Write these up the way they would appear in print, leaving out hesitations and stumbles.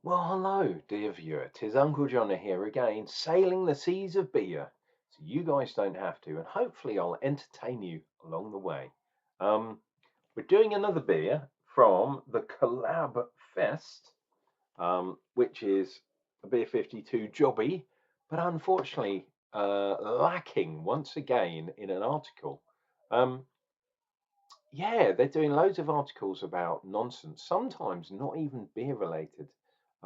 Well, hello, dear viewer. 'Tis Unclejona here again, sailing the seas of beer, so you guys don't have to, and hopefully I'll entertain you along the way. Um, we're doing another beer from the Collab Fest, which is a Beer 52 jobby, but unfortunately lacking once again in an article. Um, yeah, they're doing loads of articles about nonsense, sometimes not even beer related,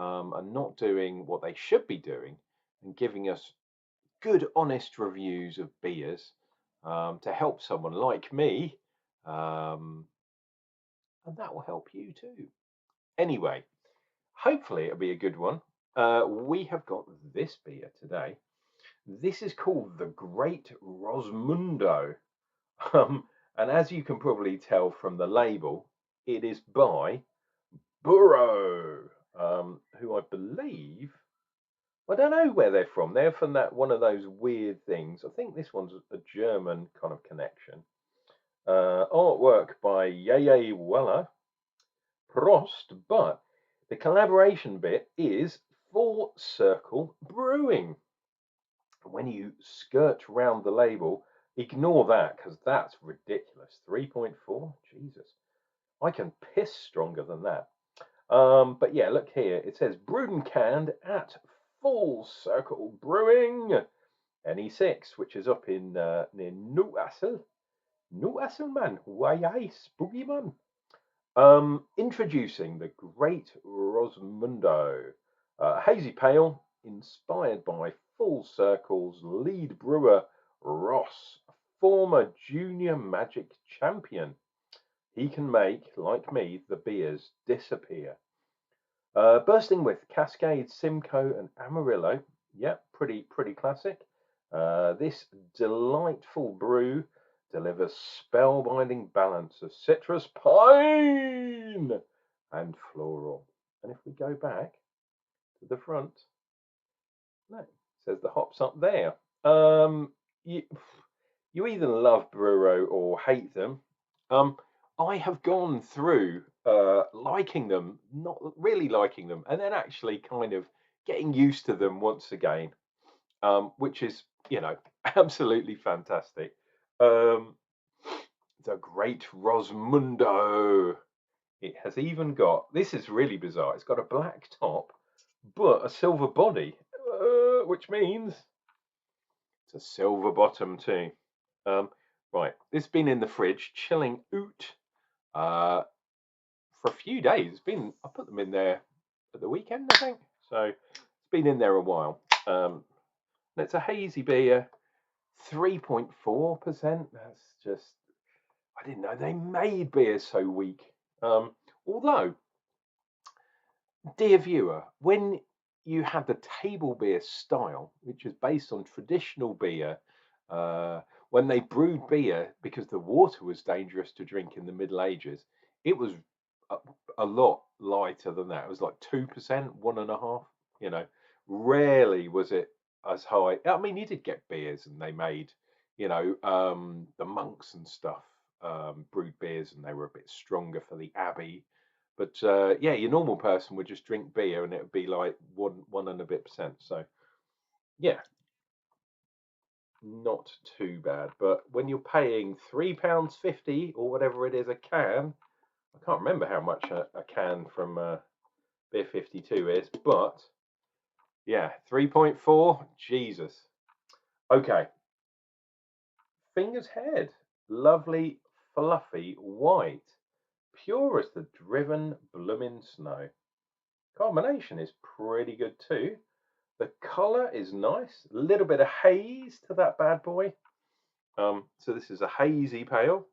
and not doing what they should be doing and giving us good, honest reviews of beers to help someone like me. Um, and that will help you too. Anyway, hopefully it'll be a good one. We have got this beer today. This is called the Great Rossmundo. Um, and as you can probably tell from the label, it is by Büro, who I believe, I don't know where they're from. They're from that one of those weird things. I think this one's a German kind of connection. Artwork by Yeye Weller, Prost, but the collaboration bit is Full Circle Brewing. When you skirt round the label, ignore that because that's ridiculous. 3.4, Jesus. I can piss stronger than that. But yeah, look here. It says brewed and canned at Full Circle Brewing, NE6, which is up in near Newcastle. Newcastle, man. Why, aye, spooky man. Introducing the Great Rossmundo, hazy pale, inspired by Full Circle's lead brewer Ross, former junior Magic champion. He can make, like me, the beers disappear. Bursting with Cascade, Simcoe, and Amarillo. Yep, pretty classic. This delightful brew delivers spellbinding balance of citrus, pine, and floral. And if we go back to the front, no, it says the hops up there. You, you either love Bureau or hate them. I have gone through liking them, not really liking them, and then actually kind of getting used to them once again, which is, absolutely fantastic. Um, the Great Rossmundo. It has even got, this is really bizarre, it's got a black top, but a silver body, which means it's a silver bottom too. Um, right, this has been in the fridge, chilling out uh, for a few days. I put them in there at the weekend, I think. So it's been in there a while. And it's a hazy beer, 3.4%. That's just, I didn't know they made beers so weak. Although, dear viewer, when you have the table beer style, which is based on traditional beer, when they brewed beer because the water was dangerous to drink in the Middle Ages, it was a lot lighter than that. It was like 2%, 1.5. Rarely was it as high. I mean, you did get beers, and they made, the monks and stuff brewed beers, and they were a bit stronger for the abbey. But yeah, your normal person would just drink beer, and it would be like one and a bit percent. So yeah, not too bad. But when you're paying £3.50 or whatever it is a can, I can't remember how much a can from Beer 52 is, but yeah, 3.4. Jesus. Okay, Finger's Head, lovely, fluffy, white, pure as the driven bloomin' snow. Combination is pretty good too. The colour is nice, a little bit of haze to that bad boy. So this is a hazy pale.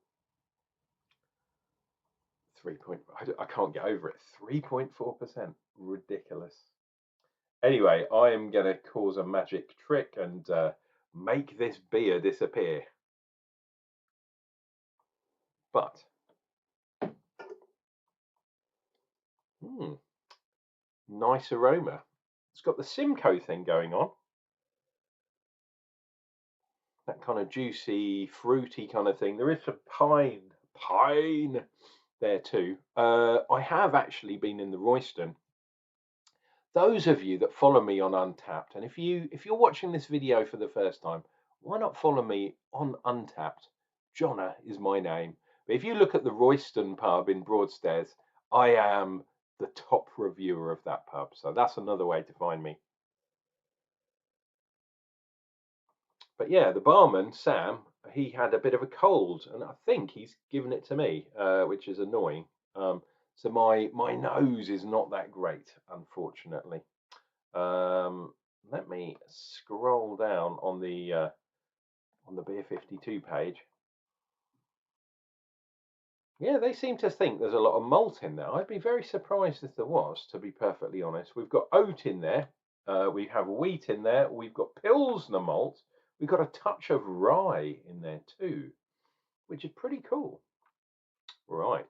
3. I can't get over it. 3.4%, ridiculous. Anyway, I am going to cause a magic trick and make this beer disappear. But, nice aroma. It's got the Simcoe thing going on. That kind of juicy, fruity kind of thing. There is some pine there too. I have actually been in the Royston those of you that follow me on Untapped, and if you're watching this video for the first time, why not follow me on Untapped? Jonna is my name. But if you look at the Royston pub in Broadstairs, I am the top reviewer of that pub. So that's another way to find me. But yeah, the barman, Sam, he had a bit of a cold, and I think he's given it to me, which is annoying. So my nose is not that great, unfortunately. Let me scroll down on the Beer 52 page. Yeah, they seem to think there's a lot of malt in there. I'd be very surprised if there was, to be perfectly honest. We've got oat in there. We have wheat in there. We've got Pilsner malt. We've got a touch of rye in there too, which is pretty cool. Right.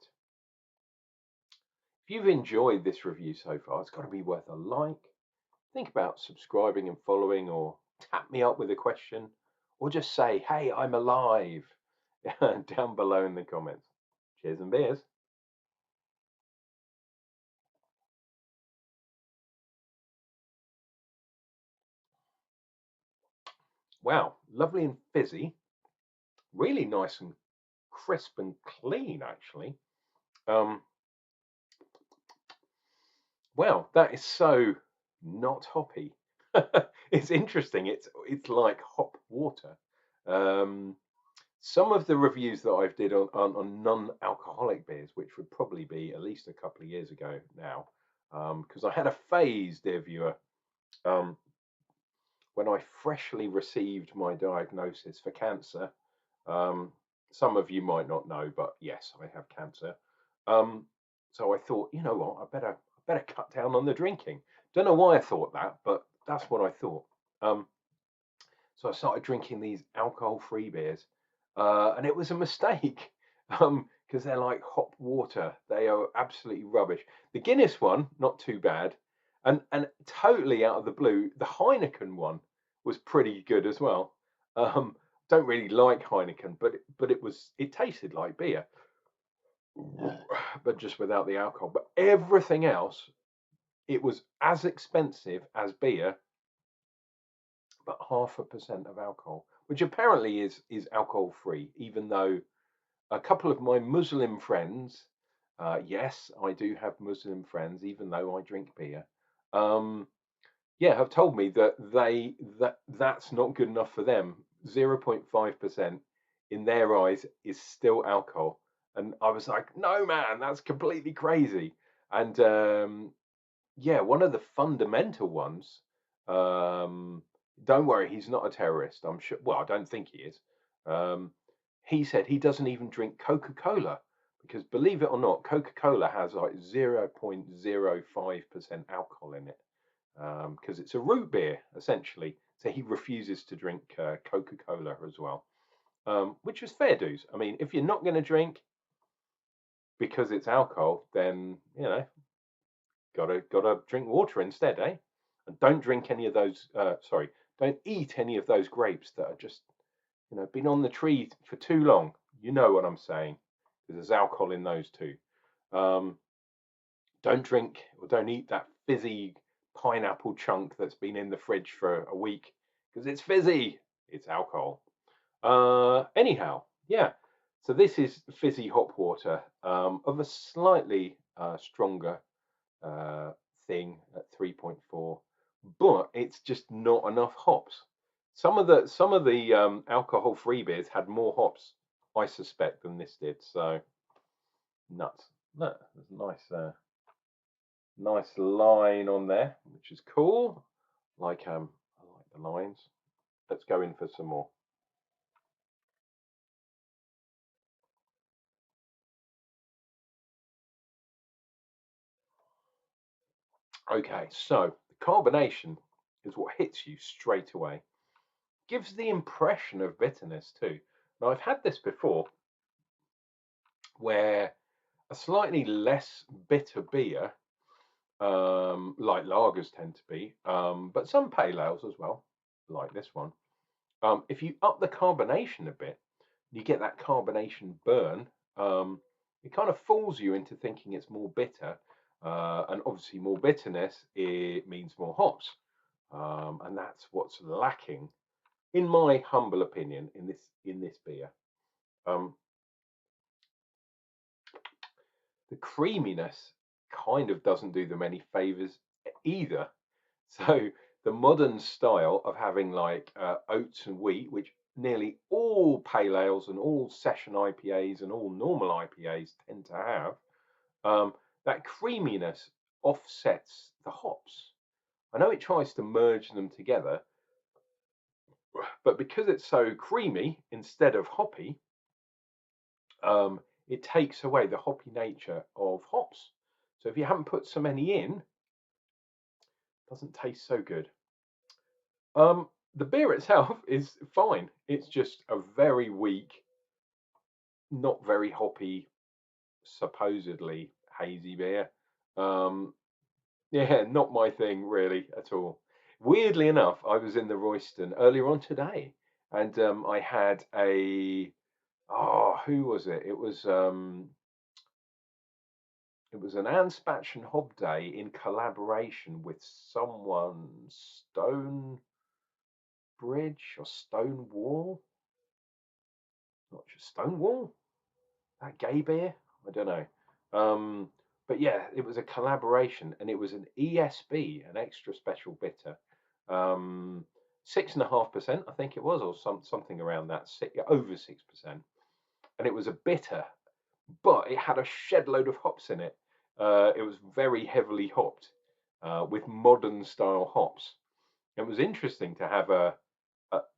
If you've enjoyed this review so far, it's got to be worth a like. Think about subscribing and following, or tap me up with a question, or just say, hey, I'm alive, down below in the comments. Cheers and beers. Wow, lovely and fizzy. Really nice and crisp and clean, actually. Wow, that is so not hoppy. It's interesting. It's like hop water. Some of the reviews that I've did on non-alcoholic beers, which would probably be at least a couple of years ago now, because I had a phase, dear viewer, when I freshly received my diagnosis for cancer. Some of you might not know, but yes, I have cancer. So I thought, you know what, I better cut down on the drinking. Don't know why I thought that, but that's what I thought. So I started drinking these alcohol-free beers, and it was a mistake because they're like hop water. They are absolutely rubbish. The Guinness one, not too bad, and totally out of the blue, the Heineken one was pretty good as well. Don't really like Heineken, but it tasted like beer, but just without the alcohol. But everything else, it was as expensive as beer, but 0.5% of alcohol, which apparently is alcohol free, even though a couple of my Muslim friends, yes, I do have Muslim friends, even though I drink beer, yeah, have told me that's not good enough for them. 0.5% in their eyes is still alcohol. And I was like, no, man, that's completely crazy. And yeah, one of the fundamental ones, don't worry, he's not a terrorist, I'm sure. Well, I don't think he is. He said he doesn't even drink Coca-Cola because, believe it or not, Coca-Cola has like 0.05% alcohol in it, because it's a root beer essentially. So he refuses to drink Coca-Cola as well, which is fair dues. I mean, if you're not going to drink because it's alcohol, then gotta drink water instead, eh? And don't drink any of those. Sorry, don't eat any of those grapes that are just been on the tree for too long. You know what I'm saying? Because there's alcohol in those too. Um, don't drink or don't eat that fizzy pineapple chunk that's been in the fridge for a week because it's fizzy. It's alcohol. Anyhow, yeah. So this is fizzy hop water, of a slightly stronger uh, thing at 3.4, but it's just not enough hops. Some of the alcohol-free beers had more hops, I suspect, than this did. So nuts. Look, there's a nice line on there, which is cool. I like the lines. Let's go in for some more. Okay, so the carbonation is what hits you straight away. Gives the impression of bitterness too. Now I've had this before where a slightly less bitter beer, like lagers tend to be, but some pale ales as well, like this one. If you up the carbonation a bit, you get that carbonation burn. It kind of fools you into thinking it's more bitter, and obviously more bitterness, it means more hops, and that's what's lacking, in my humble opinion, in this beer. Um, the creaminess kind of doesn't do them any favors either. So the modern style of having like oats and wheat, which nearly all pale ales and all session IPAs and all normal IPAs tend to have, um, that creaminess offsets the hops. I know it tries to merge them together, but because it's so creamy instead of hoppy, it takes away the hoppy nature of hops. So if you haven't put so many in, it doesn't taste so good. The beer itself is fine. It's just a very weak, not very hoppy, supposedly hazy beer. Um, yeah, not my thing really at all. Weirdly enough, I was in the Royston earlier on today, and I had a who was it? It was an Anspach and Hob Day in collaboration with someone, Stone Bridge or Stone Wall, not just Stone Wall. That gay beer? I don't know. But yeah, it was a collaboration, and it was an ESB, an extra special bitter, 6.5%, I think it was, or something around that, over 6%. And it was a bitter, but it had a shed load of hops in it. It was very heavily hopped with modern style hops. It was interesting to have a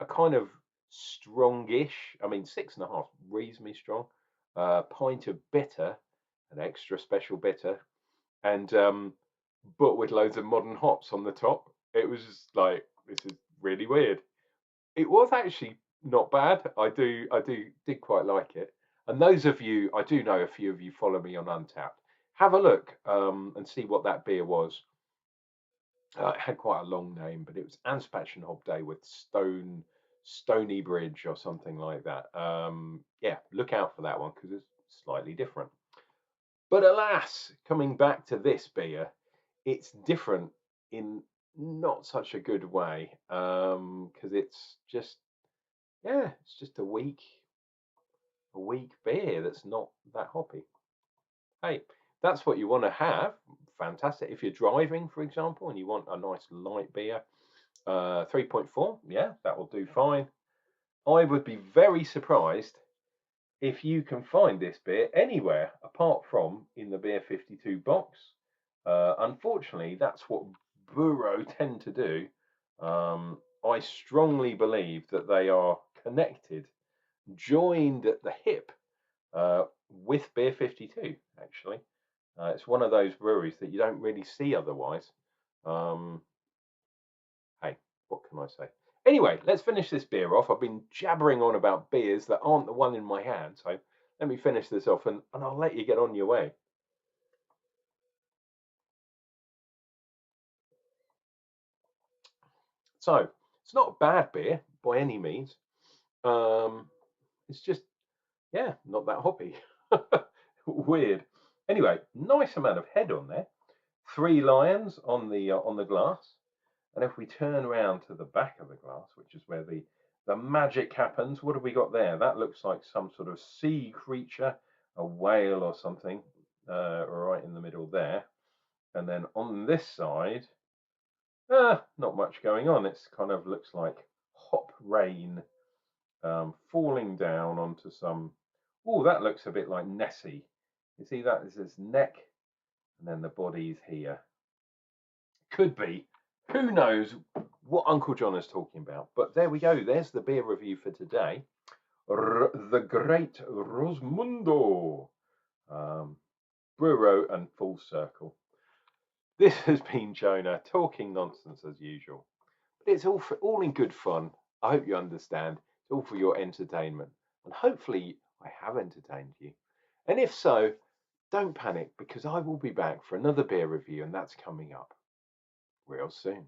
kind of strongish, I mean, 6.5, reasonably strong, pint of bitter, an extra special bitter, and but with loads of modern hops on the top. It was just like, this is really weird. It was actually not bad. Did quite like it. And those of you, I do know a few of you follow me on Untapped. Have a look and see what that beer was. It had quite a long name, but it was Anspach and Hob Day with Stony Bridge or something like that. Yeah, look out for that one because it's slightly different. But alas, coming back to this beer, it's different in not such a good way because it's just it's just a weak beer that's not that hoppy. Hey, that's what you want to have. Fantastic. If you're driving, for example, and you want a nice light beer, 3.4, yeah, that will do fine. I would be very surprised if you can find this beer anywhere apart from in the Beer 52 box. Unfortunately, that's what Büro tend to do. I strongly believe that they are connected, joined at the hip with Beer 52, actually. It's one of those breweries that you don't really see otherwise. Um, hey, what can I say? Anyway, let's finish this beer off. I've been jabbering on about beers that aren't the one in my hand, so let me finish this off and I'll let you get on your way. So, it's not a bad beer by any means. Um, it's just, yeah, not that hoppy. Weird. Anyway, nice amount of head on there. 3 lions on the glass. And if we turn around to the back of the glass, which is where the magic happens, what have we got there? That looks like some sort of sea creature, a whale or something, right in the middle there. And then on this side, not much going on. It's kind of looks like hop rain falling down onto some. Oh, that looks a bit like Nessie. You see that? This is neck, and then the body's here. Could be. Who knows what Uncle John is talking about? But there we go. There's the beer review for today. The Great Rossmundo. Um, Büro and Full Circle. This has been Jonah talking nonsense as usual. But it's all in good fun. I hope you understand. It's all for your entertainment. And hopefully I have entertained you. And if so, don't panic because I will be back for another beer review and that's coming up real soon.